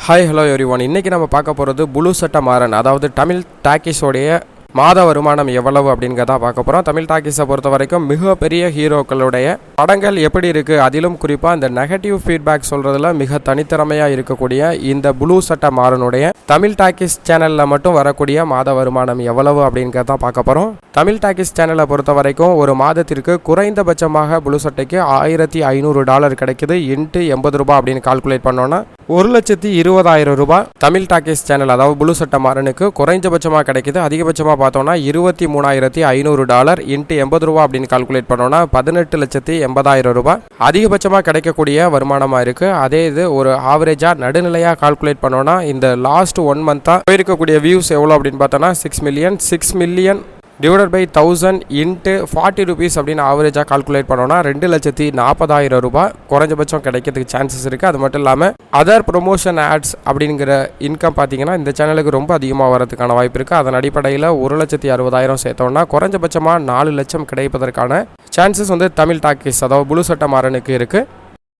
Hi hello everyone. இன்றைக்கி நம்ம பார்க்க போகிறது புளு சட்ட மாறன், அதாவது தமிழ் டாக்கீஸோடைய மாத வருமானம் எவ்வளவு அப்படிங்கிறத பார்க்க போகிறோம். தமிழ் டாக்கீஸை பொறுத்த வரைக்கும் மிகப்பெரிய ஹீரோக்களுடைய படங்கள் எப்படி இருக்குது, அதிலும் குறிப்பாக இந்த நெகட்டிவ் ஃபீட்பேக் சொல்கிறதுல மிக தனித்திறமையாக இருக்கக்கூடிய இந்த புளு சட்ட மாறனுடைய தமிழ் டாக்கீஸ் சேனலில் மட்டும் வரக்கூடிய மாத வருமானம் எவ்வளவு அப்படிங்கிறத பார்க்க போகிறோம். தமிழ் டாக்கீஸ் சேனலை பொறுத்த வரைக்கும் ஒரு மாதத்திற்கு குறைந்தபட்சமாக புளு சட்டைக்கு $1500 கிடைக்குது. இன்ட்டு 80 ரூபாய் அப்படின்னு கால்குலேட் பண்ணோன்னா 1,20,000 ரூபாய் தமிழ் டாக்கீஸ் சேனல், அதாவது புளு சட்ட மாறனுக்கு குறைஞ்சபட்சமாக கிடைக்குது. அதிகபட்சமாக பார்த்தோம்னா $23,500 இன்ட்டு 80 ரூபா அப்படின்னு கால்குலேட் பண்ணோன்னா 18,80,000 ரூபாய் அதிகபட்சமாக கிடைக்கக்கூடிய வருமானமாக இருக்குது. அதே இது ஒரு ஆவரேஜாக நடுநிலையாக கால்குலேட் பண்ணோன்னா இந்த லாஸ்ட் 1 மந்த்தாக போயிருக்கக்கூடிய வியூஸ் எவ்வளோ அப்படின்னு பார்த்தோன்னா 6 million divided by 1000 into 40 rupees அப்படின்னு ஆவரேஜாக கால்குலேட் பண்ணோன்னா 2,40,000 ரூபாய் குறைஞ்சபட்சம் கிடைக்கிறதுக்கு சான்சஸ் இருக்குது. அது மட்டும் இல்லாமல் அதர் ப்ரொமோஷன் ஆட்ஸ் அப்படிங்கிற இன்கம் பார்த்தீங்கன்னா இந்த சேனலுக்கு ரொம்ப அதிகமாக வரதுக்கான வாய்ப்பு இருக்குது. அதன் அடிப்படையில் 1,60,000 சேர்த்தோன்னா குறைஞ்சபட்சமாக 4 லட்சம் கிடைப்பதற்கான சான்சஸ் தமிழ் டாக்கீஸ், அதாவது புளு சட்ட மாறனுக்கு இருக்குது.